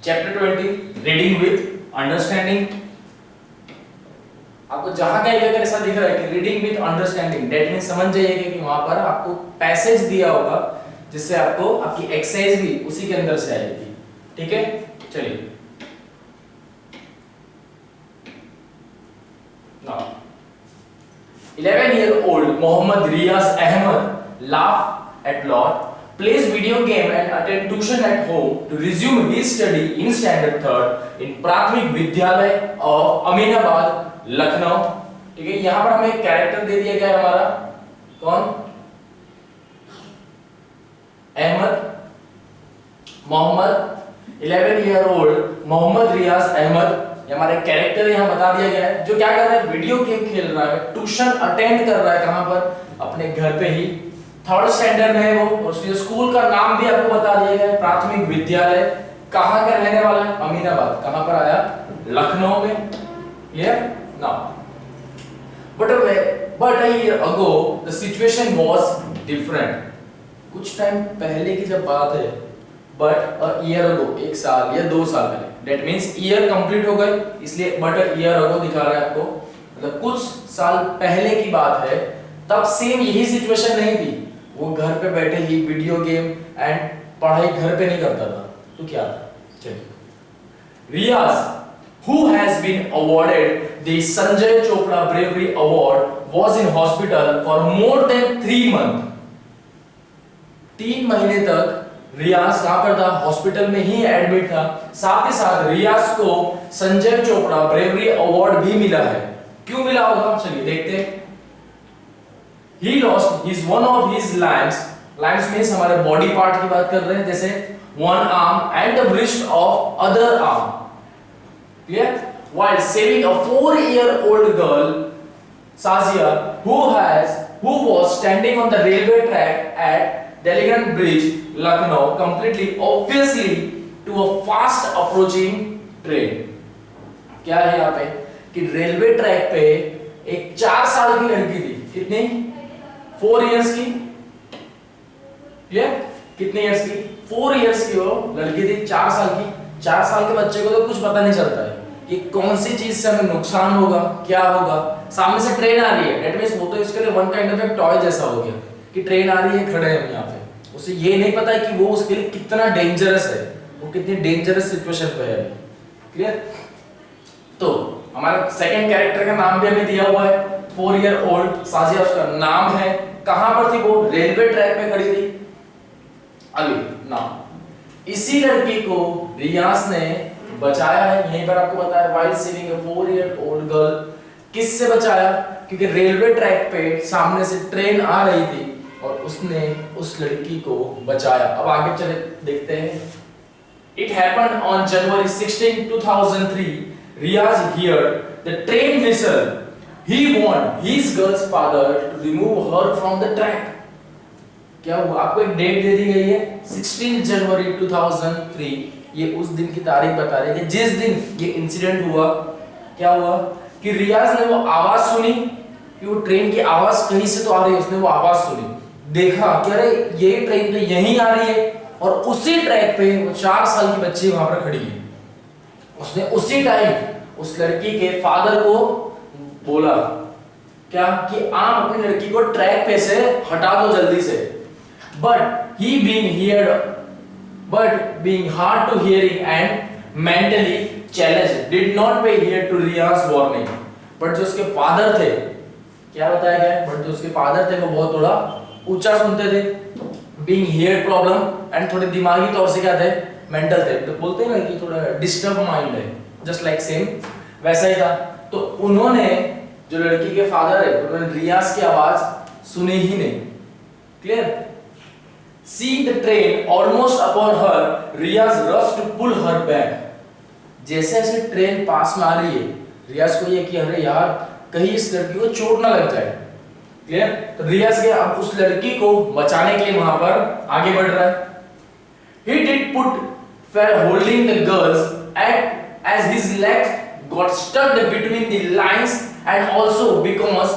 Chapter 20 reading with understanding. आपको जहां कहीं अगर ऐसा दिख रहा है कि reading with understanding, that means समझ जाइए कि वहां पर आपको पैसेज दिया होगा जिससे आपको आपकी एक्सरसाइज भी उसी के अंदर से आएगी। ठीक है, चलिए now 11-year-old Mohammad Riaz Ahmed laugh at lot, plays video game and attend tuition at home to resume his study in standard 3rd in प्राथमिक विद्यालय of अमीनाबाद, लखनऊ। ठीक है, यहां पर हमें एक कैरेक्टर दे दिया गया है हमारा, कौन? अहमद मोहम्मद 11-year-old मोहम्मद रियाज अहमद, ये हमारा कैरेक्टर यहाँ बता दिया गया है, जो क्या कर रहा है? वीडियो गेम खेल रहा है, ट्यूशन अटेंड कर रहा है। कहां पर? अपने घर पे ही, 3rd स्टैंडर्ड में है वो, और उसके स्कूल का नाम भी आपको बता दिया गया है, प्राथमिक विद्यालय। कहां का रहने वाला है? अमीनाबाद। कहां पर आया? लखनऊ में। Clear? Now but a year ago the situation was different। कुछ टाइम पहले की जब बात है, but a year ago, एक साल या 2 साल पहले, that means year कंप्लीट हो गए, इसलिए but a year ago दिखा रहा है आपको, मतलब कुछ साल पहले की बात है। तब सेम यही सिचुएशन नहीं थी, वो घर पे बैठे ही वीडियो गेम एंड पढ़ाई घर पे नहीं करता था, तो क्या था? चलिए, रियाज who has been awarded the Sanjay Chopra Bravery Award was in hospital for more than 3 months। 3 महीने तक रियाज कहां पर था? हॉस्पिटल में ही एडमिट था। साथ ही साथ रियाज को संजय चोपड़ा ब्रेवरी अवार्ड भी मिला है। क्यों मिला होगा? चलिए देखते हैं। He lost his one of his limbs, limbs means हमारे बॉडी पार्ट की बात कर रहे हैं, जैसे one arm and the wrist of other arm। Clear? While saving a 4-year-old girl, Sazia, who was standing on the railway track at Delhi Bridge, Lucknow, completely obviously to a fast approaching train। क्या है यहाँ पे कि railway track पे एक 4 साल की लड़की थी। कितनी? 4 इयर्स की। कितने इयर्स की? 4 इयर्स की वो लड़की थी, 4 साल की। 4 साल के बच्चे को तो कुछ पता नहीं चलता है कि कौन सी चीज से हमें नुकसान होगा, क्या होगा। सामने से ट्रेन आ रही है, दैट मींस वो तो इसके लिए वन काइंड ऑफ एक टॉय जैसा हो गया कि ट्रेन आ रही है, खड़े हैं हम यहाँ पे। उसे ये नहीं पता है कि वो उसके लिए कितना डेंजरस है, वो कितनी डेंजरस सिचुएशन पे है। क्लियर? तो हमारा सेकंड कैरेक्टर का नाम भी हमें दिया हुआ है, 4-year-old साजिया उसका नाम है। कहां पर थी वो? रेलवे ट्रैक पे खड़ी थी। अभी नाउ इसी लड़की को रियाज ने बचाया है। यहीं पर आपको बताया, while saving a 4-year-old girl, किससे बचाया? क्योंकि रेलवे ट्रैक पे सामने से ट्रेन आ रही थी और उसने उस लड़की को बचाया। अब आगे चले देखते हैं। It happened on January 16, 2003। Riaz heard the train whistle। He warned his girl's father to remove her from the track। क्या हुआ? आपको एक डेट दे दी गई है, 16 जनवरी 2003। ये उस दिन की तारीख बता रही है जिस दिन ये इंसिडेंट हुआ। क्या हुआ कि रियाज ने वो आवाज सुनी कि वो ट्रेन की आवाज कहीं से तो आ रही है। उसने वो आवाज सुनी, देखा कि अरे ये ट्रेन तो यहीं आ रही है, और उसी ट्रैक पे वो 4 साल की बच्ची वहां पर खड़ी है। उसने उसी टाइम उस लड़की के फादर को बोला क्या कि आप अपनी लड़की को ट्रैक पे से हटा दो जल्दी से। But he being hard to hearing and mentally challenged did not pay heed to Riya's warning। But जो उसके फादर थे, क्या बताया गया है? But जो उसके फादर थे वो बहुत थोड़ा ऊंचा सुनते थे। Being heard problem and थोड़े दिमागी तौर से क्या थे? मेंटल थे। तो बोलते हैं ना कि थोड़ा डिस्टर्ब माइंड है, जस्ट लाइक सेम वैसा ही था। तो उन्होंने, जो लड़की के फादर है, उन्होंने रियाज की आवाज सुनी ही नहीं। Clear? Seeing the train almost upon her, Riaz rushed to pull her back। जैसे जैसे ट्रेन पास में आ रही है, रियाज को ये कि अरे यार कहीं इस लड़की को चोट ना लग जाए। क्लियर? तो रियाज के अब उस लड़की को बचाने के लिए वहां पर आगे बढ़ रहा है। He did put fell holding the girls as his legs got stuck between the lines, and also because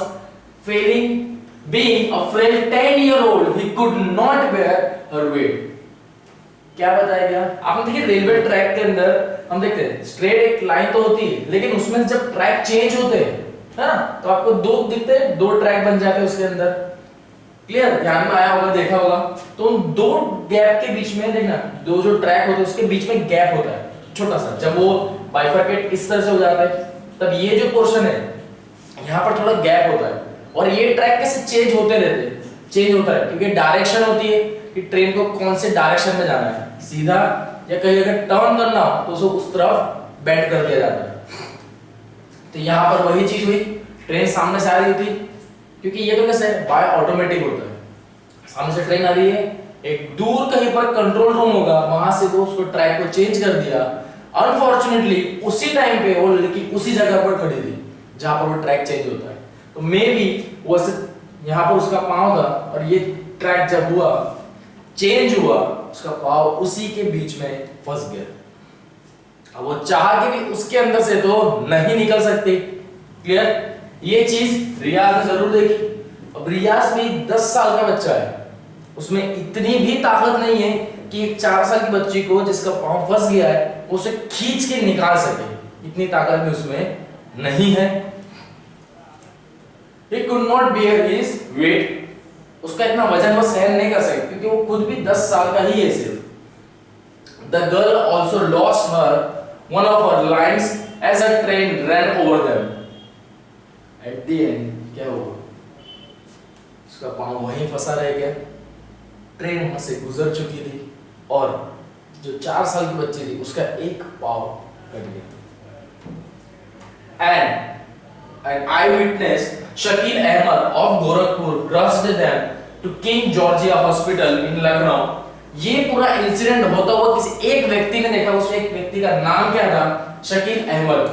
being a frail 10-year-old, he could not bear her weight। क्या बताया गया? आपने देखिए रेलवे ट्रैक के अंदर हम देखते हैं स्ट्रेट एक लाइन तो होती है, लेकिन उसमें जब ट्रैक चेंज होते हैं, है ना, तो आपको दो दिखते हैं, दो ट्रैक बन जाते हैं उसके अंदर। क्लियर? ध्यान में आया होगा, देखा होगा। तो उन दो गैप के बीच में देखना, दो जो ट्रैक होते हैं उसके बीच में गैप होता है छोटा सा। जब वो बाइफरकेट इस तरह से हो जाता है, तब ये जो पोर्शन है यहाँ पर थोड़ा गैप होता है, और ये ट्रैक कैसे चेंज होते रहते हैं, चेंज होता है क्योंकि डायरेक्शन होती है कि ट्रेन को कौन से डायरेक्शन में जाना है, सीधा या कहीं अगर टर्न करना हो तो उसको उस तरफ बेंड कर दिया जाता है। तो यहाँ पर वही चीज हुई, ट्रेन सामने से आ रही थी, क्योंकि ये तो कैसे है, बाय ऑटोमेटिक होता है। सामने से ट्रेन आ रही है, एक दूर कहीं पर कंट्रोल रूम होगा, वहां से वो उसको ट्रैक को चेंज कर दिया। अनफॉर्चुनेटली उसी टाइम पे वो लड़की उसी जगह पर खड़ी थी जहां पर वो ट्रैक चेंज होता है। तो मे बी वो यहाँ पर उसका पांव था, और ये ट्रैक जब हुआ चेंज हुआ, उसका पांव उसी के बीच में फंस गया। अब वो चाह के भी उसके अंदर से तो नहीं निकल सकती। क्लियर? ये चीज रियाज ने जरूर देखी। अब रियाज भी 10 साल का बच्चा है, उसमें इतनी भी ताकत नहीं है कि एक 4 साल की बच्ची को जिसका पांव फंस गया है उसे खींच के निकाल सके, इतनी ताकत भी उसमें नहीं है। He could not bear his weight, उसका इतना वजन वो सहन नहीं कर सकती, क्योंकि वो खुद भी 10 साल का ही है सिर्फ। The girl also lost one of her lines as a train ran over them. At the end क्या हुआ? उसका पांव वहीं फंसा रह गया, ट्रेन वहां से गुजर चुकी थी, और जो 4 साल की बच्ची थी उसका एक पांव कट गया। And an eyewitness, Shakil Ahmed of Gorakhpur, rushed them to King Georgia Hospital in Lucknow. ये पूरा इंसिडेंट होता हुआ किसी एक व्यक्ति ने देखा। उस एक व्यक्ति का नाम क्या था? शकील अहमद।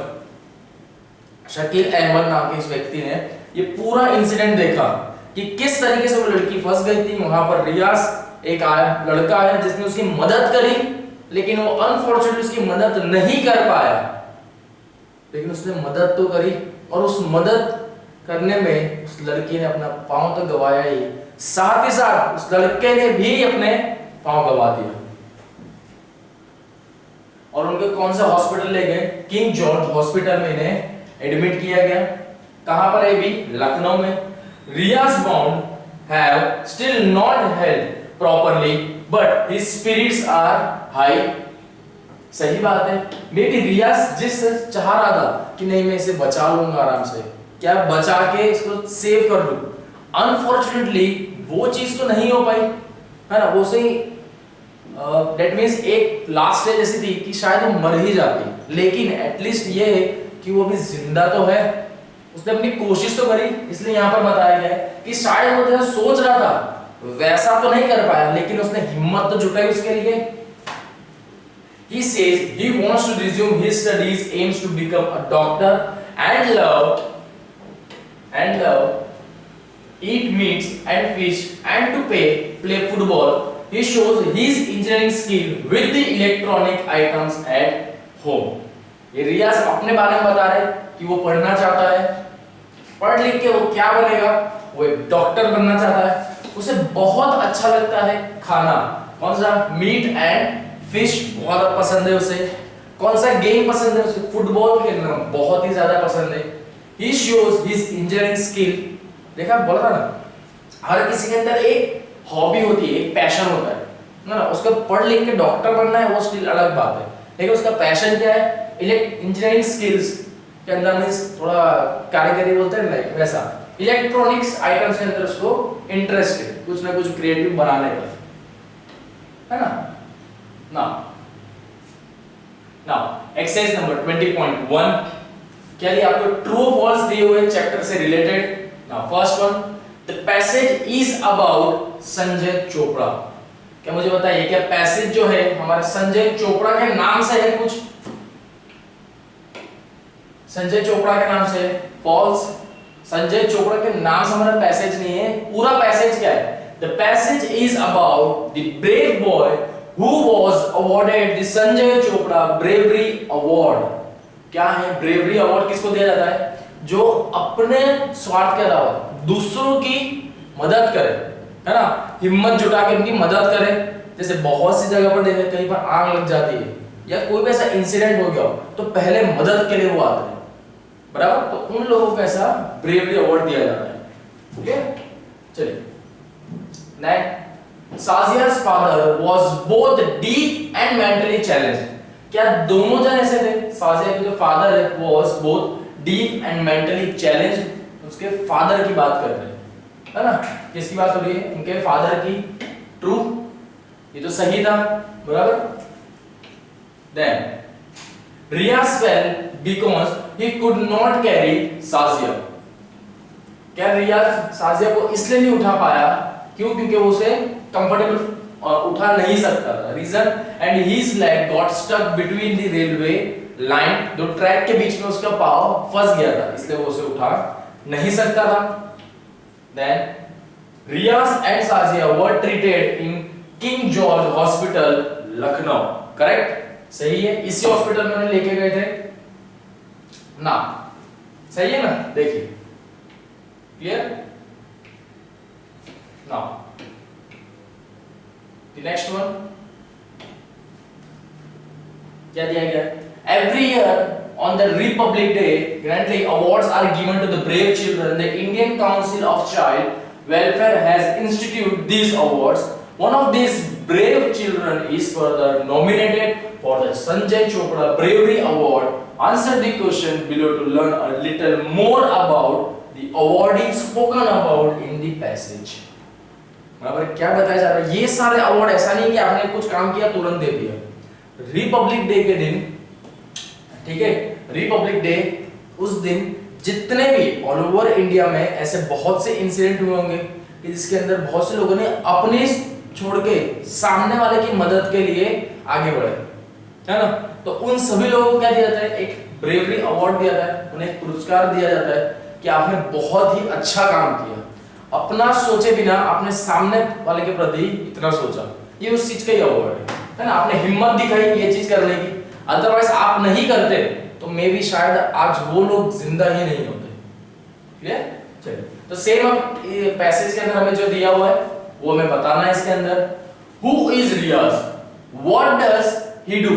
शकील अहमद नाम के इस व्यक्ति ने ये पूरा इंसिडेंट देखा कि किस तरीके से वो लड़की फंस गई थी। वहां पर रियाज एक लड़का है जिसने उसकी मदद करी, लेकिन वो अनफॉर्चुनेटली उसकी मदद नहीं कर पाया, लेकिन उसने मदद तो करी, और उस मदद करने में उस लड़की ने अपना पांव तो गवाया ही, साथ ही साथ उस लड़के ने भी अपने पांव गवा दिया। और उनके कौन सा हॉस्पिटल ले गए? किंग जॉर्ज हॉस्पिटल में इन्हें एडमिट किया गया। कहां पर है? भी लखनऊ में। रियाज बाउंड have still not healed properly but his spirits are high. सही बात है। मे बी रियाज जिस चाह रहा था कि नहीं मैं इसे बचा लूंगा आराम से, क्या बचा के इसको सेव कर लूं, अनफॉर्चुनेटली वो चीज तो नहीं हो पाई, है ना। वो सही दैट मींस एक लास्ट स्टेज ऐसी थी कि शायद वो मर ही जाती, लेकिन एटलीस्ट ये है कि वो भी जिंदा तो है, उसने अपनी कोशिश तो करी। इसलिए यहाँ पर बताया गया है कि शायद वो जैसा सोच रहा था वैसा तो नहीं कर पाया, लेकिन उसने हिम्मत तो जुटाई उसके लिए। He says he wants to resume his studies, aims to become a doctor and love eat meats and fish and to play football. He shows his engineering skill with the electronic items at home. ये रियाज अपने बारे में बता रहे कि वो पढ़ना चाहता है, पढ़ लिख के वो क्या बनेगा? वो एक डॉक्टर बनना चाहता है। उसे बहुत अच्छा लगता है खाना, कौन सा? मीट एंड फिश बहुत पसंद है उसे। कौन सा गेम पसंद है उसे? फुटबॉल खेलना बहुत ही ज्यादा पसंद है। He shows his engineering skill। देखा, बोला था ना, हर किसी के अंदर एक हॉबी होती है, एक पैशन होता है ना। उसका पढ़ लिख के डॉक्टर बनना है वो स्टिल अलग बात है, लेकिन उसका पैशन क्या है? इंजीनियरिंग स्किल्स के अंदर मींस थोड़ा कारीगरी बोलते हैं लाइक वैसा, इलेक्ट्रॉनिक्स आइटम्स के अंदर उसको इंटरेस्ट है, कुछ ना कुछ क्रिएटिव बनाने का, है ना। Now exercise number 20.1 क्या लिया आपको? ट्रू फॉल्स दिए हुए चैप्टर से related. Now first one, the passage is about Sanjay Chopra. क्या मुझे बताइए, क्या पैसेज जो है हमारे संजय चोपड़ा के नाम से है? कुछ संजय चोपड़ा के नाम से? फॉल्स। संजय चोपड़ा के नाम से हमारा पैसेज नहीं है। पूरा पैसेज क्या है? The passage is about the brave boy who was awarded the Sanjay Chopra bravery award। क्या है bravery award? किसको दिया जाता है? जो अपने स्वार्थ के अलावा दूसरों की मदद करे, है ना, हिम्मत जुटा के उनकी मदद करे। जैसे बहुत सी जगह पर देखा कहीं पर आग लग जाती है या कोई भी ऐसा इंसिडेंट हो गया हो तो पहले मदद के लिए वो आते हैं, बराबर। तो उन लोगों को ऐसा ब्रेवरी अवार्ड दिया जाता है। ओके, चलिए next, साजिया's father was both deep and mentally challenged। क्या दोनों जन ऐसे थे? साजिया के जो फादर है was both deep and mentally challenged, उसके फादर की बात कर रहे हैं, है ना। किसकी बात हो रही है? उनके फादर की। ट्रू, ये तो सही था, बराबर। Then Riaz fell because he could not carry Sajiya. क्या रियाज साजिया को इसलिए नहीं उठा पाया? क्यों? क्योंकि वो उसे कंफर्टेबल उठा नहीं सकता था। Reason, and his leg got stuck between the railway line, दो ट्रैक के बीच में उसका पाँव फंस गया था, इसलिए वो उसे उठा नहीं सकता था। Then Riaz and Sazia were treated in King George Hospital, Lucknow. Correct, सही है। इसी हॉस्पिटल में उन्हें लेके गए थे ना, सही है ना। देखिए, clear now the next one क्या दिया गया? Every year on the Republic Day, grandly awards are given to the brave children. The Indian Council of Child Welfare has instituted these awards. One of these brave children is further nominated for the Sanjay Chopra Bravery Award. Answer the question below to learn a little more about the awarding spoken about in the passage. बराबर, क्या बताया जा रहा है? ये सारे award ऐसा नहीं कि आपने कुछ काम किया तुरंत दे दिया। रिपब्लिक डे के दिन, ठीक है, रिपब्लिक डे उस दिन जितने भी ऑल ओवर इंडिया में ऐसे बहुत से इंसिडेंट हुए होंगे कि जिसके अंदर बहुत से लोगों ने अपने छोड़ के सामने वाले की मदद के लिए आगे बढ़े, है ना। तो उन सभी लोगों को क्या दिया जाता है? एक ब्रेवरी अवार्ड दिया जाता है, उन्हें एक पुरस्कार दिया जाता है कि आपने बहुत ही अच्छा काम किया, अपना सोचे बिना आपने सामने वाले के प्रति इतना सोचा। ये उस चीज का ही अवार्ड है ना। आपने हिम्मत दिखाई ये चीज करने की, अदरवाइज आप नहीं करते तो मे बी शायद आज वो लोग जिंदा ही नहीं होते। क्लियर? चलिए, तो सेम अब पैसेज के अंदर हमें जो दिया हुआ है वो हमें बताना है इसके अंदर। Who is Riyaz, what does he do?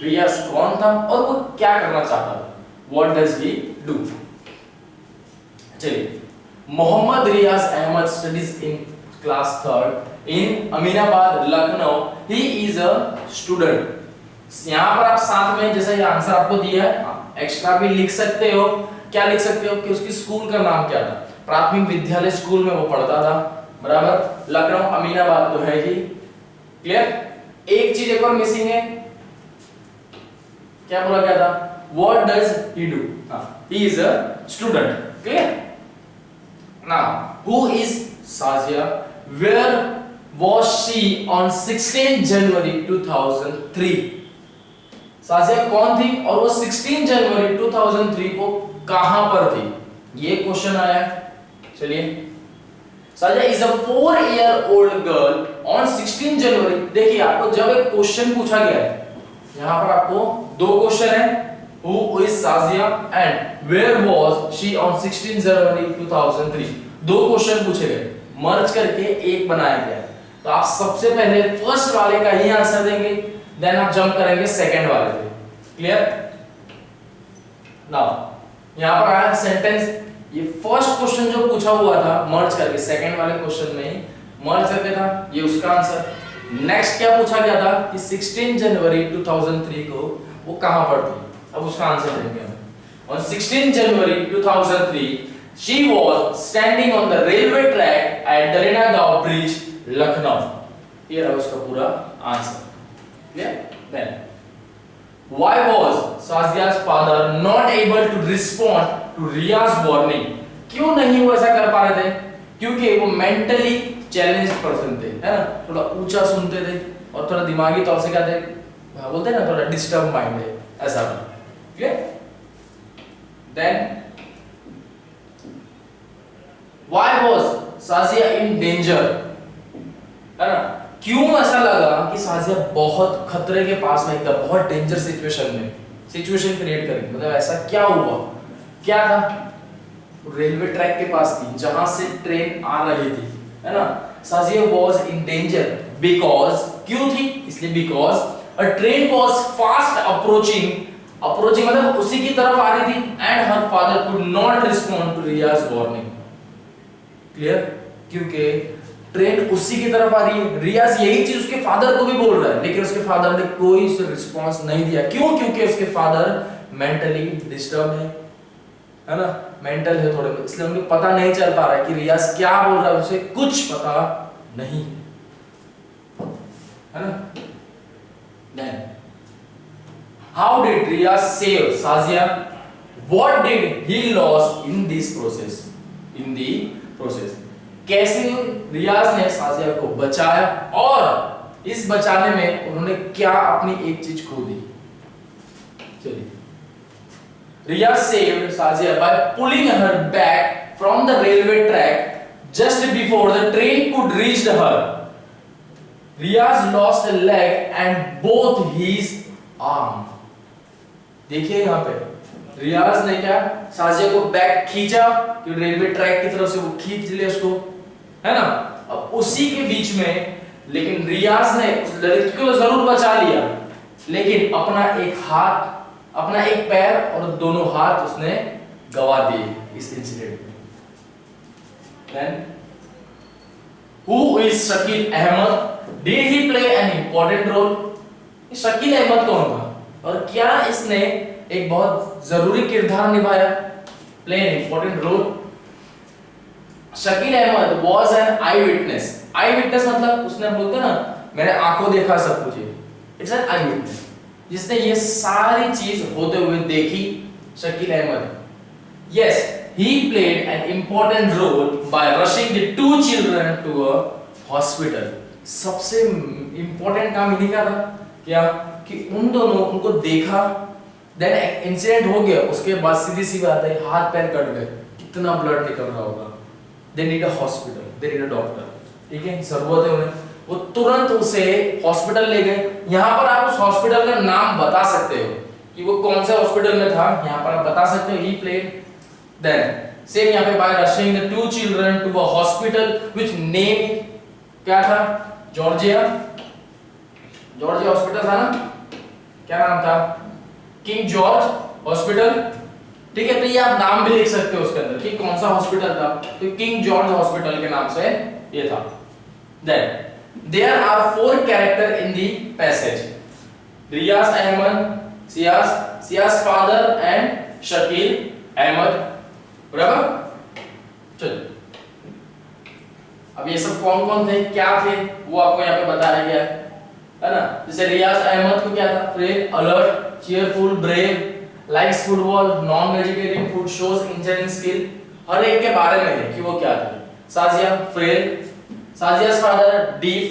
Riyaz कौन था और वो क्या करना चाहता था? What does he do? चलिए, Mohammad Riyaz Ahmed studies in class 3rd in Aminabad, Lucknow. He is a student. यहाँ पर आप साथ में जैसे ये आंसर आपको दिया है, एक्स्ट्रा भी लिख सकते हो। क्या लिख सकते हो कि उसकी स्कूल का नाम क्या था? प्राथमिक विद्यालय स्कूल में वो पढ़ता था, बराबर। लखनऊ, अमीनाबाद तो है ही। क्लियर? एक चीज एक और मिसिंग है, क्या बोला गया था? What does he do? He is a student. Clear? Now who is Sazia? Where was she on 16 January 2003? Sazia कौन थी और वो 16 जनवरी 2003 को कहां पर थी? ये क्वेश्चन आया है। चलिए, Sajiya is a 4-year-old girl on 16 जनवरी। देखिए, आपको जब एक क्वेश्चन पूछा गया है, यहां पर आपको दो क्वेश्चन है, who is Sazia and where was she on 16 January 2003। दो क्वेश्चन पूछे गए, मर्ज करके एक बनाया गया। तो आप सबसे पहले फर्स्ट वाले का ही आंसर देंगे, देन आप जंप करेंगे सेकंड वाले पे। क्लियर? नाउ यहां पर आया सेंटेंस, ये फर्स्ट क्वेश्चन जो पूछा हुआ था मर्ज करके, सेकंड वाले क्वेश्चन में मर्ज करके था, ये उसका आंसर। नेक्स्ट क्या पूछा गया था कि 16 जनवरी 2003 को वो कहां पर थी? अब उसका आंसर देंगे हम। On 16 January 2003 she was standing on the railway track at Darina Gaon Bridge, Lucknow. ये रहा उसका पूरा answer. Clear? Then why was Sazia's father not able to respond to Ria's warning? क्यों नहीं वो ऐसा कर पा रहे थे? क्योंकि वो मेंटली चैलेंज्ड पर्सन थे, है ना। थोड़ा ऊंचा सुनते थे और थोड़ा दिमागी तौर से क्या थे, बोलते हैं ना, थोड़ा डिस्टर्ब माइंड है, ऐसा था। Clear? Then why was Sazia in danger? है ना, क्यों ऐसा लगा कि साजिया बहुत खतरे के पास में, एकदम बहुत डेंजर सिचुएशन क्रिएट करेगी? मतलब ऐसा क्या हुआ? क्या था? रेलवे ट्रैक के पास थी जहां से ट्रेन आ रही थी, है ना। Sazia was in danger because, क्यों थी, इसलिए because a train was fast approaching, approaching मतलब उसी की तरफ आ रही थी, and her father could not respond to Riyaz warning. Clear? क्योंकि ट्रेन उसी की तरफ आ रही है, रियाज यही चीज उसके फादर को भी बोल रहा है, लेकिन उसके फादर ने कोई रिस्पॉन्स नहीं दिया। क्यों? क्योंकि उसके फादर मेंटली डिस्टर्ब है ना, मेंटल है थोड़े, इसलिए उनको पता नहीं चल पा रहा है कि रियाज क्या बोल रहा है, उसे कुछ पता नहीं है ना। Then, how did Riyaz save Sazia? What did he lost in this process? In the process, कैसे रियाज ने साजिया को बचाया और इस बचाने में उन्होंने क्या अपनी एक चीज खो दी। चलिए, रियाज saved Sazia by pulling her back from the railway track just before the train could reach her. Riyaz lost a leg and both his arm. देखिए यहाँ पे रियाज ने क्या, साजिया को बैक खींचा, कि रेलवे ट्रैक की तरफ से वो खींच ले उसको, है ना। अब उसी के बीच में, लेकिन रियाज ने उस लड़की को जरूर बचा लिया, लेकिन अपना एक हाथ, अपना एक पैर और दोनों हाथ उसने गवा दिए इस इंसिडेंट में। Then, who is Shakeel Ahmad? Did he play an important role? Shakeel Ahmad कौन था और क्या इसने एक बहुत जरूरी किरदार निभाया, play an important role. Shakeel Ahmed was an eye witness. Eye witness मतलब उसने, बोलते ना मैंने आंखों देखा सब कुछ, इट्स एन आई विटनेस, जिसने ये सारी चीज होते हुए देखी, Shakeel Ahmed. Yes, he played an important role by rushing the two children to a hospital. सबसे इंपॉर्टेंट काम इन्हीं का था, क्या कि उन दोनों, उनको देखा, देन इंसिडेंट हो गया, उसके बाद सीधी सी बात है, हाथ पैर कट गए, कितना ब्लड निकल रहा होगा, they need a hospital, they need a doctor, ठीक है, जरूरत है उन्हें, वो तुरंत उसे हॉस्पिटल ले गए। यहाँ पर आप उस हॉस्पिटल का नाम बता सकते हो कि वो कौन से हॉस्पिटल में था, यहाँ पर आप बता सकते हो, ही प्लेड। देन सेम यहाँ पे by rushing the two children to a hospital which name क्या था, जॉर्जिया, जॉर्जिया हॉस्पिटल था ना, क्या नाम था, किंग जॉर्ज हॉस्पिटल, ठीक है। तो ये आप नाम भी लिख सकते हो उसके अंदर कि कौन सा हॉस्पिटल था, तो किंग जॉर्ज हॉस्पिटल के नाम से ये था। Then there are 4 character in the passage, Riyaz Ahmed, Sazia's father and Shakeel Ahmed, बराबर। चलो, अब ये सब कौन कौन थे, क्या थे, वो आपको यहाँ पे बताया गया है ना। जैसे रियाज अहमद को क्या था, frail, alert, cheerful, brave, likes football, non-vegetarian food, shows engineering skill, हर एक के बारे में है कि वो क्या थे। Sajiya frail, Sajia's father deaf,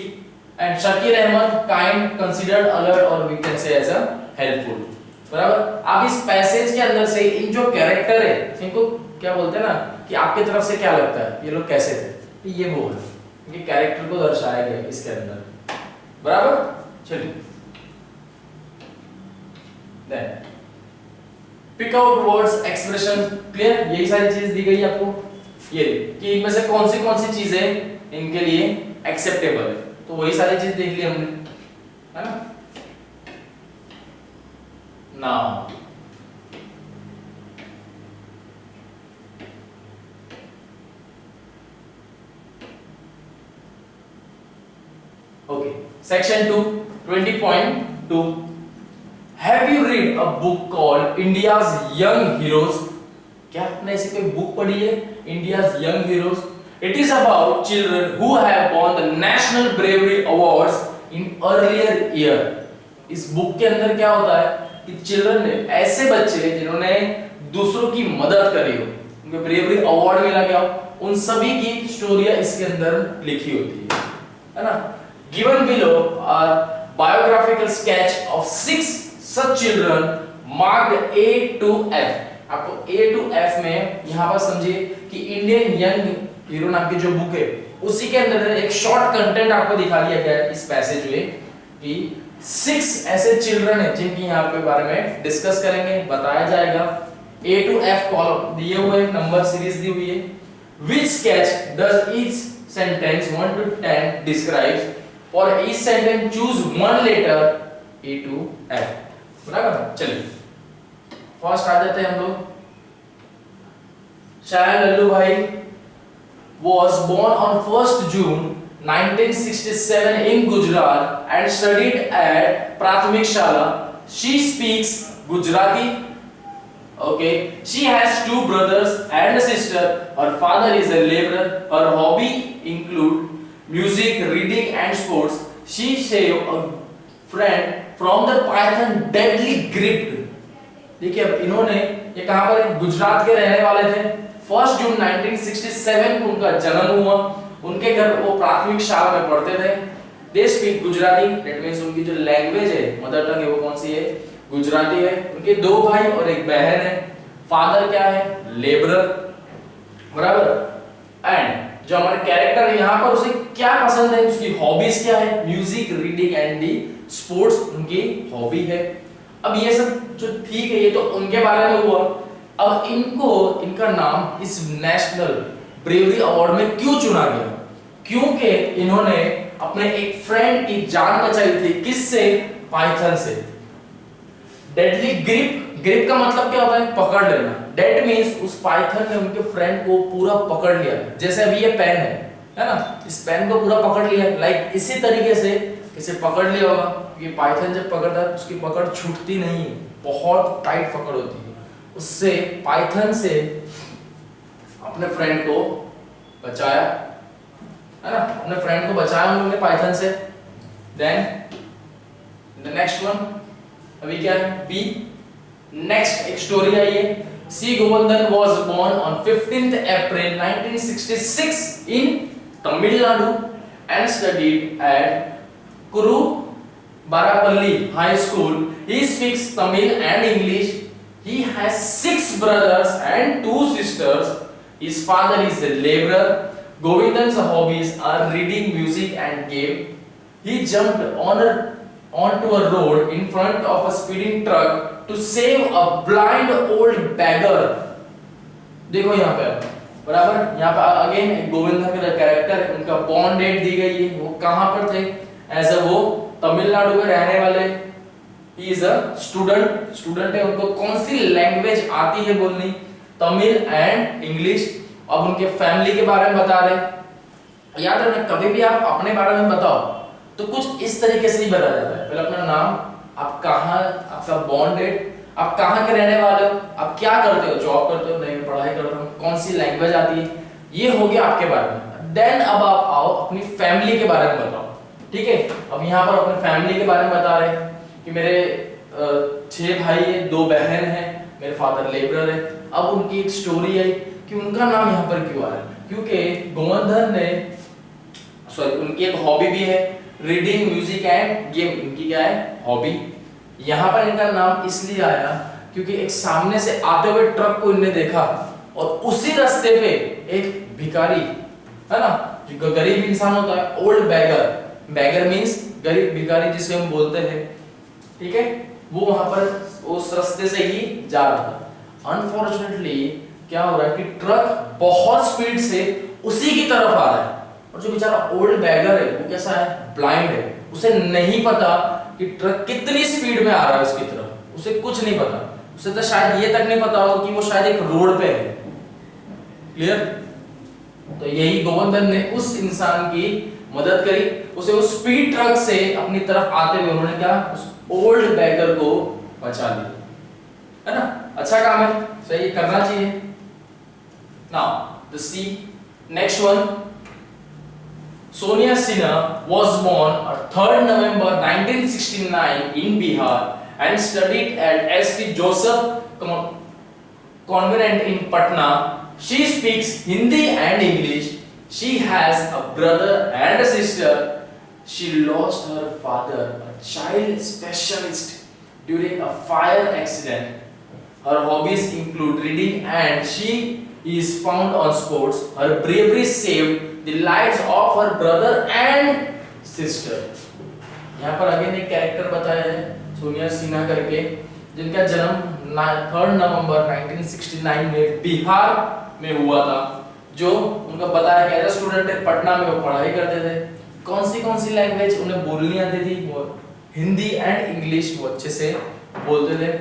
and Shakeel Ahmad kind, considered, alert, और we can say as a helpful, बराबर। आप इस पैसेज के अंदर से इन जो कैरेक्टर है, इनको क्या बोलते हैं ना, कि आपकी तरफ से क्या लगता है ये लोग कैसे थे, ये वो है, ये कैरेक्टर को दर्शाया गया इसके अंदर, बराबर। चलिए, Then pick out words, expression, clear, यही सारी चीज दी गई है आपको, ये कि इनमें से कौन सी चीजें इनके लिए एक्सेप्टेबल है, तो वही सारी चीज देख ली हमने, है ना। Now okay, section 2 20.2, Have you read a book called India's Young Heroes? क्या आपने ऐसी कोई बुक पढ़ी है, India's Young Heroes? It is about children who have won the National Bravery Awards in earlier year. इस बुक के अंदर क्या होता है कि चिल्ड्रन ने, ऐसे बच्चे जिन्होंने दूसरों की मदद करी हो, उनको ब्रेवरी अवार्ड मिला गया हो, उन सभी की स्टोरियां इसके अंदर लिखी होती है ना। Given below are biographical sketch of 6 such children marked A to F. आपको A to F में यहाँ पर समझिए कि इंडियन यंग हीरो नाम की जो बुक है, उसी के अंदर एक शॉर्ट कंटेंट आपको दिखा दिया गया है इस पैसेज में कि 6 ऐसे चिल्ड्रन हैं जिनकी यहाँ पे बारे में डिस्कस करेंगे, बताया जाएगा। A to F कॉलम दिए हुए, नंबर सीरीज दी हुई है। Which sketch does each sentence 1 to 10 describes. For each sentence choose one letter A to F. बराबर? चलिए फर्स्ट आ जाते हैं हम लोग। शायद लल्लू भाई was born on 1st June 1967 in Gujarat and studied at Prathmik Shala. She speaks Gujarati. Okay, she has 2 brothers and a sister. Her father is a laborer. Her hobby include music, reading and sports. She saved a friend from the python deadly grip. देखिए अब इन्होंने ये कहां पर गुजरात के रहने वाले थे। 1 जून 1967 को उनका जन्म हुआ। उनके घर वो प्राथमिक शाला में पढ़ते थे। They speak Gujarati, that means उनकी जो लैंग्वेज है, मदर टंग है, वो कौन सी है? गुजराती है। उनके 2 भाई और एक बहन है। फादर क्या है? लेबरर, बराबर। एंड जो हमारे कैरेक्टर है यहाँ पर, उसे क्या पसंद है? उसकी हॉबीज क्या है? Music, reading and the sports उनकी हॉबी है। अब ये सब जो ठीक है, ये तो उनके बारे में हुआ। अब इनको इनका नाम इस नेशनल ब्रेवरी अवार्ड में क्यों चुना गया? क्योंकि इन्होंने अपने एक फ्रेंड की जान बचाई थी। किससे? पाइथन से। डेडली ग्रिप, ग्रिप का मतलब क्या होता है? पकड़ लेना। डेड मींस उस पाइथन ने उनके फ्रेंड को पूरा पकड़ लिया। जैसे अभी ये पेन है ना, इस पेन को पूरा पकड़ लिया। लाइक इसी तरीके से इसे पकड़ लिया होगा। ये पाइथन जब पकड़ता है उसकी पकड़ छूटती नहीं है, बहुत टाइट पकड़ होती है। उससे पाइथन से अपने फ्रेंड को बचाया, है ना, अपने फ्रेंड को बचाया उन्होंने पाइथन से। देन द नेक्स्ट वन अभी क्या है? बी। नेक्स्ट एक स्टोरी आई है। सी Govardhan was born on 15th April 1966 in Tamil Nadu and studied at Kuru Barapalli High School. He speaks Tamil and English. He has 6 brothers and 2 sisters. His father is a laborer. Govindhan's hobbies are reading, music and game. He jumped onto a road in front of a speeding truck to save a blind old beggar. देखो यहाँ पे बराबर, यहाँ पे again Govindan का character है, उनका born date दी गई है, वो कहाँ पर थे? एज अ वो तमिलनाडु में रहने वाले। ही इज अ स्टूडेंट है। उनको कौन सी लैंग्वेज आती है बोलनी? Tamil and English. अब उनके फैमिली के बारे में बता रहे। याद रखना, कभी भी आप अपने बारे में बताओ तो कुछ इस तरीके से ही बताया जाता है। पहले अपना नाम, आप कहाँ, आपका बॉर्न डेट, आप कहाँ के रहने वाले हो, आप क्या करते हो, जॉब करते हो, नहीं पढ़ाई करते हो, कौन सी लैंग्वेज आती है, ये हो गया आपके बारे में। देन अब आप आओ अपनी फैमिली के बारे में बताओ। ठीक है, अब यहाँ पर अपने फैमिली के बारे में बता रहे हैं कि मेरे 6 भाई है, 2 बहन है, मेरे फादर लेबरर है। अब उनकी एक स्टोरी है कि उनका नाम यहाँ पर क्यों आया, क्योंकि गोवर्धन ने उनकी एक हॉबी भी है, रीडिंग, म्यूजिक एंड गेम। इनकी क्या है? हॉबी। यहाँ पर इनका नाम इसलिए आया क्योंकि एक सामने से आते हुए ट्रक को इन्होंने देखा और उसी रास्ते पे एक भिखारी, है ना, जो गरीब इंसान होता है, ओल्ड बैगर, बैगर मींस गरीब, भिखारी जिसे हम बोलते हैं, ठीक है, वो वहां पर उस रास्ते से ही जा रहा था। अनफॉर्चुनेटली क्या हो रहा है कि ट्रक बहुत स्पीड से उसी की तरफ आ रहा है और जो बेचारा ओल्ड बैगर है वो कैसा है? ब्लाइंड है। उसे नहीं पता कि ट्रक कितनी स्पीड में आ रहा है उसकी तरफ, उसे कुछ नहीं पता। उसे तो शायद ये तक नहीं पता हो कि वो शायद एक रोड पे है। क्लियर? तो यही गोवर्धन ने उस इंसान की मदद करी, उसे उस स्पीड ट्रक से अपनी तरफ आते हुए उन्होंने क्या, उस ओल्ड बैगर को बचा लिया, है ना। अच्छा काम है, सही करना चाहिए। Now the C next one, Sonia Sinha was born on 3rd November 1969 in Bihar and studied at St. Joseph Convent in Patna. She speaks Hindi and English. She has a brother and a sister. She lost her father, a child specialist, during a fire accident. Her hobbies include reading and she is found on sports. Her bravery saved the lives of her brother and sister. यहाँ पर again एक character बताया है सोनिया सिन्हा करके, जिनका जन्म 3rd नवंबर 1969 में बिहार में हुआ था। जो उनका बताया गया एज स्टूडेंट पटना में वो पढ़ाई करते थे। कौन सी लैंग्वेज उन्हें बोलनी आती थी? वो हिंदी एंड इंग्लिश वो अच्छे से बोलते थे।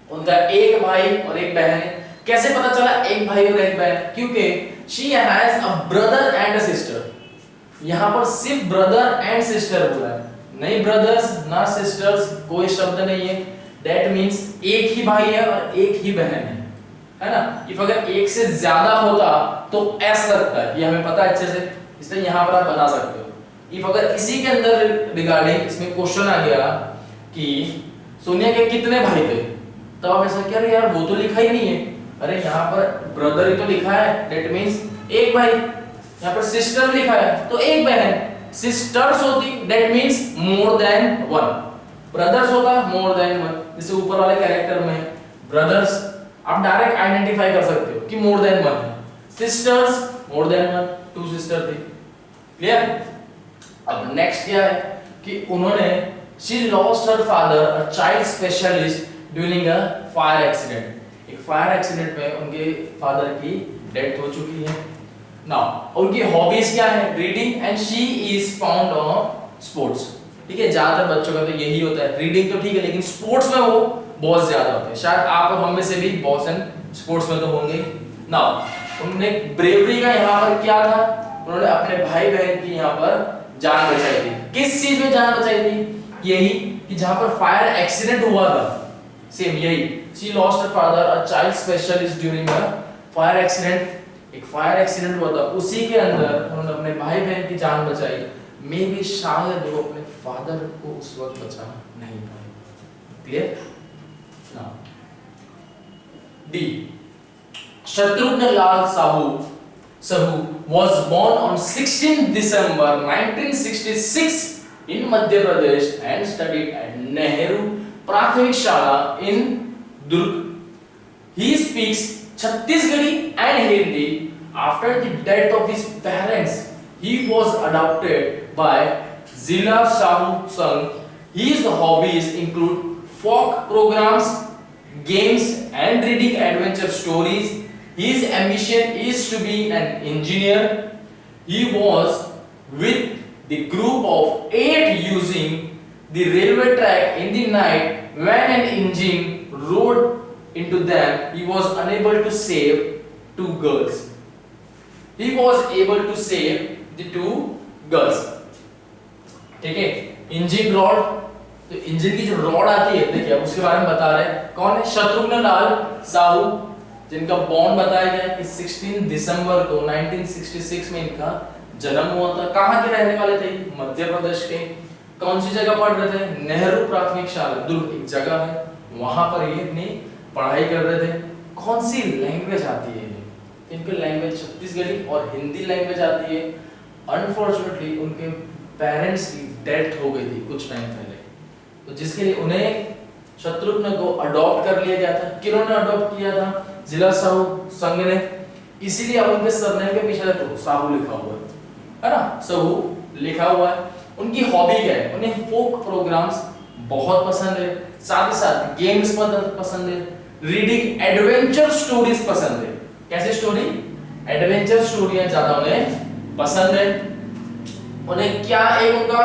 उनका एक भाई और एक बहन है। कैसे पता चला एक भाई और एक बहन? क्योंकि she has a brother and a sister. यहाँ पर सिर्फ ब्रदर एंड सिस्टर बोला है, नहीं ब्रदर्स ना सिस्टर्स, कोई शब्द नहीं है। दैट मींस एक ही भाई है और एक ही बहन है ना। इफ अगर एक से ज्यादा होता तो ऐसा लगता है, ये हमें पता है अच्छे से, इसलिए यहाँ पर आप बता सकते हो। इफ अगर इसी के अंदर रिगार्डिंग इसमें क्वेश्चन आ गया कि सोनिया के कितने भाई थे, तो आप ऐसा कह रहे यार वो तो लिखा ही नहीं है। अरे यहाँ पर ब्रदर ही तो लिखा है, दैट मींस एक भाई। यहाँ पर सिस्टर लिखा है तो एक बहन। सिस्टर्स होती that means more than one, brothers होगा मोर देन वन। जैसे ऊपर वाले कैरेक्टर में ब्रदर्स आप डायरेक्ट आइडेंटिफाई कर सकते हो कि मोर देन वन है। Sisters more than one, two sister थी। क्लियर? अब नेक्स्ट क्या है कि उन्होंने she lost her father a child specialist during a fire accident. एक फायर एक्सीडेंट में उनके फादर की डेथ हो चुकी है। नाउ उनकी हॉबीज क्या है? Reading and she is found on sports. ठीक है, ज्यादातर बच्चों का तो यही होता है, रीडिंग तो ठीक है लेकिन स्पोर्ट्स में वो बहुत ज्यादा होते हैं। शायद आप और हम में से भी बहुत से स्पोर्ट्स में तो होंगे। नाउ उन्होंने ब्रेवरी का यहाँ पर क्या था? उन्होंने अपने भाई बहन की यहाँ पर जान बचाई थी। किस चीज में जान बचाई थी? यही कि जहां पर फायर एक्सीडेंट हुआ था, सेम यही। She lost her father a child specialist during a fire accident. एक फायर एक्सीडेंट हुआ था, उसी के अंदर उन्होंने अपने भाई बहन की जान बचाई। मे बी शायद वो अपने फादर को उस वक्त बचा नहीं पाए। Clear? Now D, Shatrughan Lal Sahu was born on 16 December 1966 in Madhya Pradesh and studied at Nehru Prathamik Shala in Durg. He speaks Chhattisgarhi and Hindi. After the death of his parents, he was adopted by Zila Sahu Sangh. His hobbies include folk programs, games, and reading adventure stories. His ambition is to be an engineer. He was with the group of 8 using the railway track in the night when an engine rode into them. He was unable to save 2 girls. He was able to save the 2 girls. ठीक है, engine rod, तो engine की जो rod आती है, देखिए अब उसके बारे में बता रहे हैं। कौन है? शत्रुघ्न लाल साहू, जिनका बॉर्न बताया गया कि 16 दिसंबर को 1966 में इनका जन्म हुआ था। कहाँ के रहने वाले थे? मध्य प्रदेश के। कौन सी जगह पढ़ रहे थे? नेहरू प्राथमिक शाला दुर्ग एक जगह है, वहां पर ये अपनी पढ़ाई कर रहे थे। कौन सी लैंग्वेज आती है? इनकी लैंग्वेज छत्तीसगढ़ी और हिंदी लैंग्वेज आती है। अनफॉर्चुनेटली उनके पेरेंट्स की डेथ हो गई थी कुछ टाइम पहले, तो जिसके लिए उन्हें शत्रुघ्न को अडॉप्ट कर लिया गया था। किन्होंने अडॉप्ट किया था? जिला साहू संघ ने। इसीलिए अब उनके सरनेम के पीछे तो साहू लिखा हुआ है ना, साहू लिखा हुआ है। उनकी हॉबी क्या है? उन्हें फोक प्रोग्राम्स बहुत पसंद है, साथ ही साथ गेम्स पसंद है, रीडिंग एडवेंचर स्टोरीज पसंद है। कैसे स्टोरी? एडवेंचर स्टोरियां ज्यादा उन्हें पसंद है। उन्हें क्या एक उनका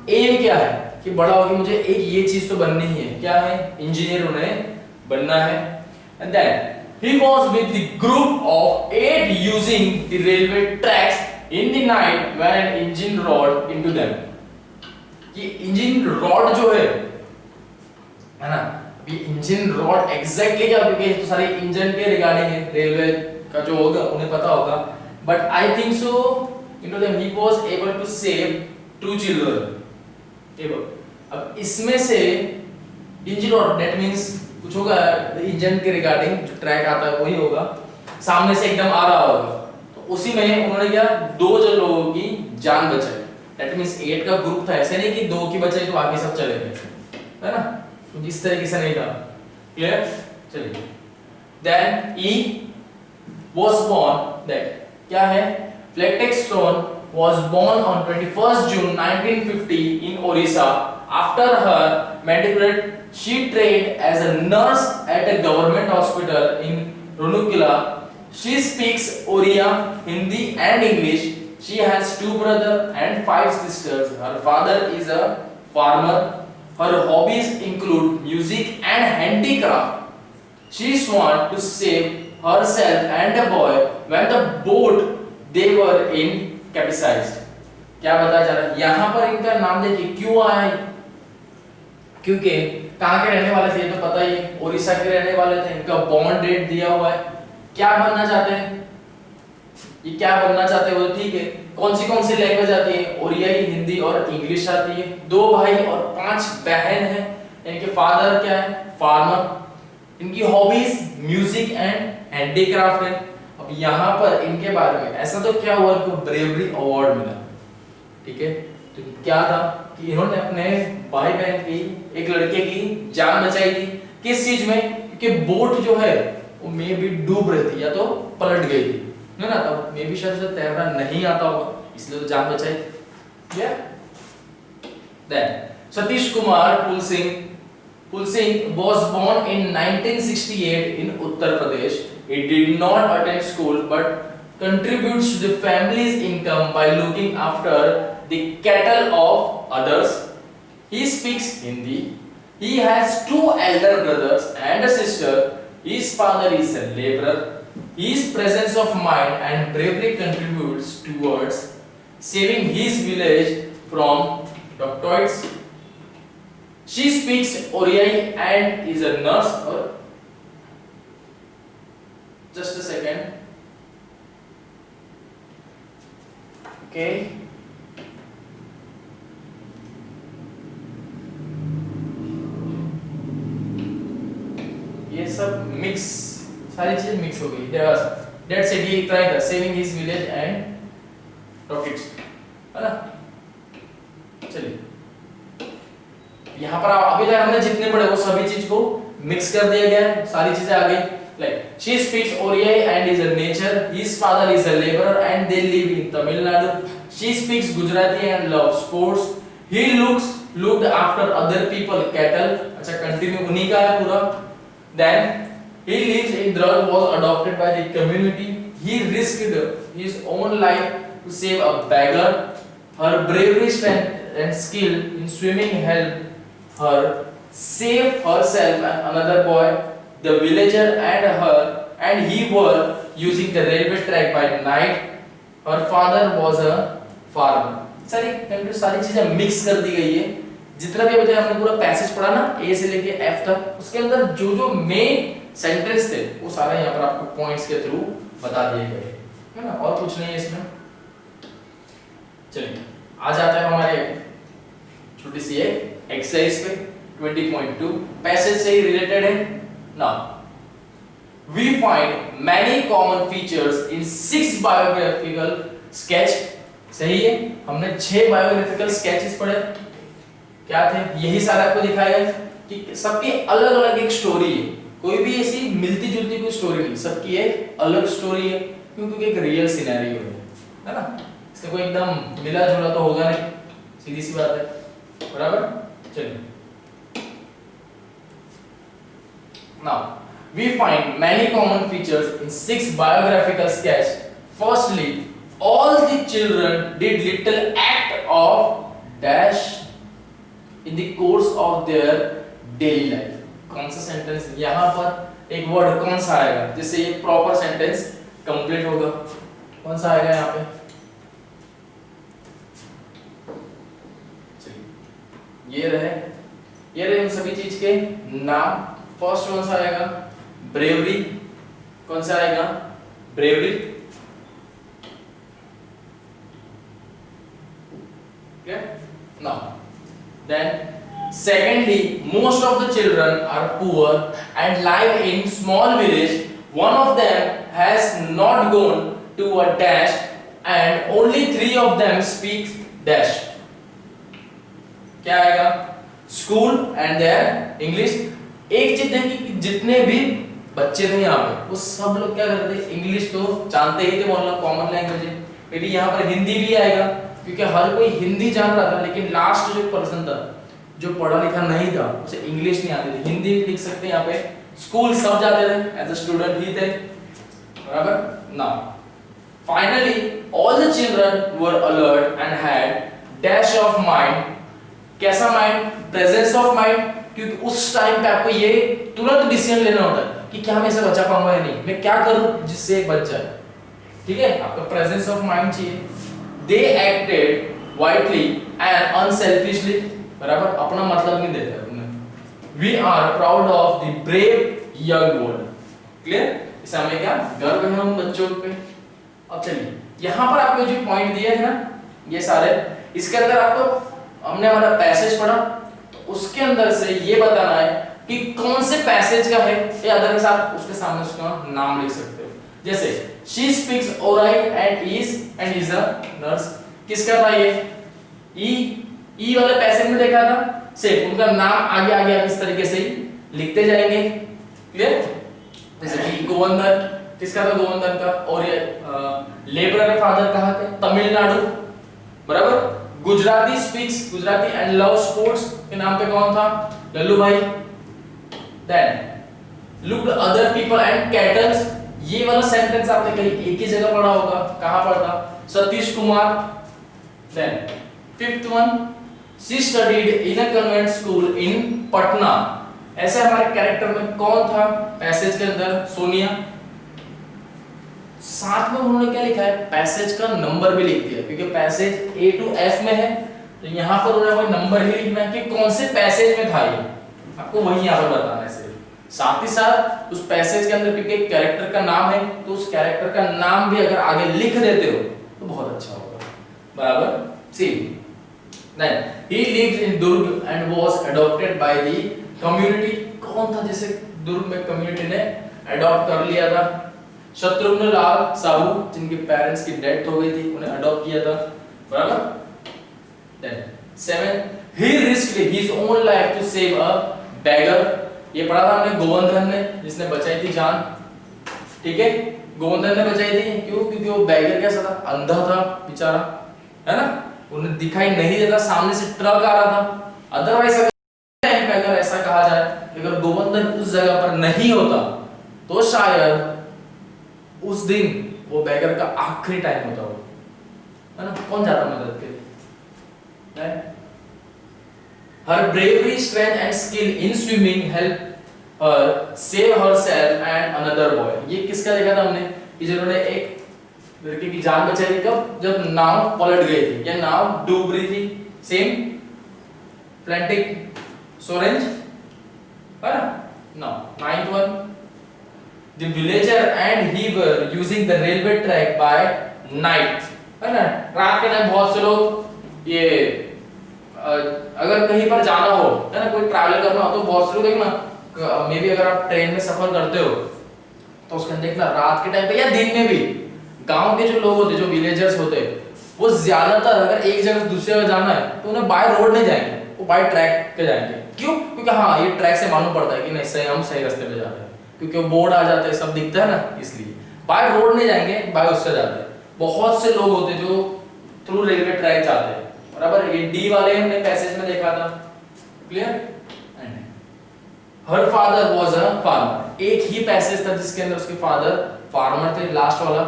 एम क्या है कि बड़ा होकर मुझे एक ये चीज तो बननी ही है। क्या है? इंजीनियर उन्हें बनना है। And then he was with the group of 8 using the railway tracks in the night when an engine rolled into them. ये इंजन रॉड जो है ना, ये इंजन रॉड एग्जैक्टली क्या, क्योंकि तो सारे इंजन के रिगार्डिंग है, रेलवे का जो होगा उन्हें पता होगा, but I think so into them he was able to save 2 children. अब इसमें से इंजन रॉड दैट मींस कुछ होगा इंजन के रिगार्डिंग, जो ट्रैक आता है वही होगा, सामने से एकदम आ रहा होगा, तो उसी में उन्होंने क्या 2 जो लोगों की जान बचाई। दैट मींस 8 का ग्रुप था, ऐसे नहीं कि 2 की बचाई तो बाकी सब चले गए, है ना, तो इस तरीके से नहीं था। क्लियर? चलिए, then E was born, that क्या है? फ्लेटेक्स stone was born on 21st June 1950 in Orissa. After her matriculate, she trained as a nurse at a government hospital in Rourkela. She speaks Oriya, Hindi and English. She has 2 brothers and 5 sisters. Her father is a farmer. Her hobbies include music and handicraft. She wants to save herself and the boy when the boat they were in capsized. क्या बताया जा रहा है यहाँ पर? इनका नाम देखिए क्यों आया है, क्योंकि कहाँ के रहने वाले थे ये तो पता ही है, उड़ीसा के रहने वाले थे। इनका बॉर्न डेट दिया हुआ है, क्या बनना चाहते हैं, ये क्या बनना चाहते हैं वो ठीक है। कौन सी लैंग्वेज आती है? ओरियाई, हिंदी और इंग्लिश आती है। 2 भाई और 5 बहन हैं। इनके फादर क्या है? फार्मर। इनकी हॉबीज म्यूजिक एंड हैंडीक्राफ्ट है। अब यहाँ पर इनके बारे में ऐसा तो क्या हुआ, इनको ब्रेवरी अवार्ड मिला, ठीक है। तो क्या था कि इन्होंने अपने भाई बहन की, एक लड़के की जान बचाई थी। किस चीज में? क्योंकि बोट जो है वो मे भी डूब रही थी या तो पलट गई थी, है ना, तब मे भी शायद उसे तैरना नहीं आता होगा, इसलिए तो जान बचाई। Then Satish Kumar Pulsingh was born in 1968 in Uttar Pradesh. He did not attend school but contributes to the family's income by looking after the cattle of others. He speaks Hindi. He has 2 elder brothers and a sister. His father is a laborer. His presence of mind and bravery contributes towards saving his village from dacoits. She speaks Oriya and is a nurse. Or just a second. Okay. ये सब mix, सारी चीज mix हो गई। That's it, ये try कर saving his village and rockets, है ना। चलिए यहाँ पर अभी तक हमने जितने पढ़े वो सभी चीज को मिक्स कर दिया गया है, सारी चीजें आ गई। Like she speaks Oriya and is a nature. His father is a laborer and they live in Tamil Nadu. She speaks Gujarati and loves sports. He looked after other people cattle. अच्छा continue उन्हीं का है पूरा। Then he lives in Drug, was adopted by the community. He risked his own life to save a beggar. Her bravery, strength and skill in swimming helped her save herself and another boy. The villager and he were using the railway track by night. Her father was a farmer. सारी चीजें mix कर दी गई है। जितना भी अभी हमने पूरा पैसेज पढ़ा ना ए से लेके एफ तक, उसके अंदर जो जो मेन सेंटेंस थे वो सारे यहाँ पर आपको पॉइंट्स के थ्रू बता दिए गए, है ना। और कुछ नहीं है इसमें। चलिए आ जाता है हमारे छोटी सी एक एक्सरसाइज पे 20.2 पैसेज से ही रिलेटेड है। Now, we find many common features in 6 biographical sketch. सही है, हमने 6 biographical sketches पढ़े। क्या थे? यही सारा आपको दिखाया है कि सबकी अलग अलग एक स्टोरी है, कोई भी ऐसी मिलती जुलती कोई स्टोरी नहीं, सबकी एक अलग स्टोरी है। क्योंकि एक रियल सिनेरियो है ना, इससे कोई एकदम मिला जुला तो होगा नहीं, सीधी सी बात है, बराबर। चलिए now we find many common features in 6 biographical sketch. Firstly, all the children did little act of dash in the course of their daily life. कौन सा सेंटेंस यहाँ पर एक वर्ड कौन सा आएगा जिससे ये प्रॉपर सेंटेंस कंप्लीट होगा? कौन सा आएगा यहाँ पे? ये रहे उन सभी चीज के नाम। फर्स्ट कौन सा आएगा? ब्रेवरी। कौन सा आएगा? Bravery. Okay? Now, then secondly, most of the children are poor and live in small village. One of them has not gone to a dash and only 3 of them speak dash. क्या आएगा? School and their English. एक चीज देखिए कि जितने भी बच्चे थे यहाँ पे वो सब लोग क्या करते थे? इंग्लिश तो जानते ही थे, बोलना कॉमन लैंग्वेज है। मे बी यहाँ पर हिंदी भी आएगा क्योंकि हर कोई हिंदी जान रहा था, लेकिन लास्ट जो पर्सन था जो पढ़ा लिखा नहीं था उसे इंग्लिश नहीं आती थी, हिंदी लिख सकते हैं यहाँ पे। स्कूल सब जाते थे, एज अ स्टूडेंट ही थे, बराबर। Now finally all the children were alert and had dash of mind. कैसा माइंड? प्रेजेंस ऑफ माइंड, क्योंकि उस टाइम पे आपको ये तुरंत डिसीजन लेना होता है कि क्या मैं इसे बचा पाऊंगा या नहीं, मैं क्या करूं जिससे एक बच जाए। ठीक है, आपका प्रेजेंस ऑफ माइंड चाहिए। They acted vitally and unselfishly, बराबर, अपना मतलब नहीं देते अपने। We are proud of the brave young world. Clear? इसे हमें क्या गर्व है उन बच्चों पे। अब चलिए यहां पर आपको जो पॉइंट दिए थे ना ये सारे, इसके अंदर आपको हमने हमारा पैसेज पढ़ा, तो उसके अंदर से ये बताना है कि कौन से पैसेज का है, या अदर के साथ उसके सामने उसका नाम लिख सकते हो। जैसे she speaks alright and is a nurse, किसका था ये? ई वाले पैसेज में देखा था, से उनका नाम आगे आगे आप इस तरीके से ही लिखते जाएंगे। क्लियर? जैसे कि गोवर्धन, किसका था? गोवर्धन का। और ये लेबरर के फादर कहाँ थे? तमिलनाडु, बराबर। Gujarati speaks Gujarati and love sports के नाम पे कौन था? लल्लू भाई। Then look other people and cattles, ये वाला सेंटेंस आपने कहीं एक ही जगह पढ़ा होगा, कहां पढ़ा था? Satish Kumar. Then fifth one, she studied in a convent school in Patna. ऐसे हमारे कैरेक्टर में कौन था पैसेज के अंदर? सोनिया। साथ में उन्होंने क्या लिखा है? पैसेज का नंबर भी लिख दिया, क्योंकि पैसेज A to F में है, तो यहाँ पर उन्होंने वही नंबर ही लिखना है कि कौन से पैसेज में था ये, आपको वही यहाँ पर बताना है सिर्फ। साथ ही साथ उस पैसेज के अंदर क्योंकि कैरेक्टर का नाम है, तो उस कैरेक्टर का नाम भी अगर आगे लिख देते हो तो बहुत अच्छा होगा, बराबर। See then he lived in Durg and was adopted by the community. कौन था जिसे दुर्ग में कम्युनिटी ने अडॉप्ट कर लिया था? शत्रुघ्न लाल साहू, जिनके पेरेंट्स की डेथ हो गई थी, उन्हें अडॉप्ट किया था, बराबर। Then 7 he risked his own life to save a beggar। ये पढ़ा था हमने गोवर्धन ने, जिसने बचाई थी जान। ठीक है, गोवर्धन ने बचाई थी, क्यों? क्योंकि वो बैगर कैसा था? अंधा था बेचारा, है ना, उन्हें दिखाई नहीं देता, सामने से ट्रक आ रहा था। अदरवाइज अगर ऐसा कहा जाए अगर गोवर्धन उस जगह पर नहीं होता तो शायद उस दिन वो बैगर का आखिरी टाइम होता हो, है ना, कौन जाता मदद के लिए? Her bravery strength and skill in swimming help her save herself and another boy. ये किसका देखा था हमने कि जिन्होंने एक लड़के की जान बचाई? कब? जब नाव पलट गई थी या नाव डूब रही थी। सेम फ्लैंटिक सोरेंज, है ना। Now 9th one, the villager and he were using the railway track by night, है ना, रात के टाइम बहुत से लोग ये अगर कहीं पर जाना हो, है ना, कोई ट्रैवल करना हो, तो बहुत से लोग देखना, मे बी अगर आप ट्रेन में सफर करते हो तो उसके अंदर देखना रात के टाइम पे या दिन में भी गांव के जो लोग होते, जो विलेजर्स होते, वो ज्यादातर अगर एक जगह से दूसरी जगह जाना है तो उन्हें बाय रोड नहीं जाएंगे, वो बाय ट्रैक पे जाएंगे। क्यों? क्योंकि हाँ ये ट्रैक से मालूम पड़ता है कि नहीं सही, हम सही रास्ते पे जा रहे हैं, क्योंकि वो बोर्ड आ जाते हैं, सब दिखता है ना, इसलिए बाय रोड नहीं जाएंगे, बाय उससे जाते हैं। बहुत से लोग होते जो थ्रू रेलवे ट्रैक जाते हैं, बराबर। ये डी वाले हमने पैसेज में देखा था। Clear? Her father was a farmer. एक ही पैसेज था जिसके अंदर उसके फादर फार्मर थे, लास्ट वाला।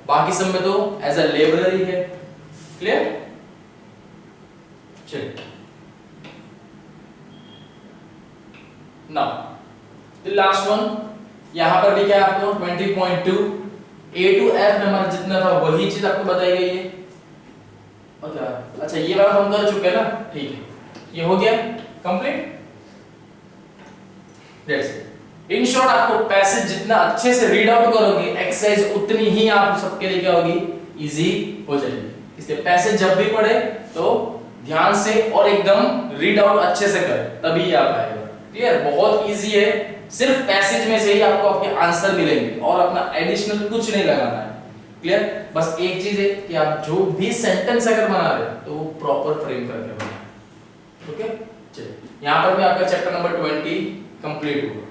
बाकी सब में तो एज अ लेबरर ही है। क्लियर? चलिए नाउ द लास्ट वन, यहां पर भी क्या आपको 20.2 A to F में हमारा जितना था वही चीज आपको बताई गई है। ओके, अच्छा ये बात हम कर चुके हैं ना, ठीक है, ये हो गया कंप्लीट। इन शॉर्ट आपको पैसेज जितना अच्छे से रीड आउट करोगे, एक्सरसाइज उतनी ही आप सबके लिए क्या होगी, इजी हो जाएगी। इसलिए पैसेज जब भी पढ़े तो ध्यान से और एकदम रीड आउट अच्छे से करें, तभी आप आएगा। क्लियर? बहुत इजी है, सिर्फ पैसेज में से ही आपको आपके आंसर मिलेंगे और अपना एडिशनल कुछ नहीं लगाना है। क्लियर? बस एक चीज है कि आप जो भी सेंटेंस अगर बना रहे हैं तो वो प्रॉपर फ्रेम करके बनाएं। ओके, चलिए यहां पर भी आपका चैप्टर नंबर 20 कंप्लीट हुआ।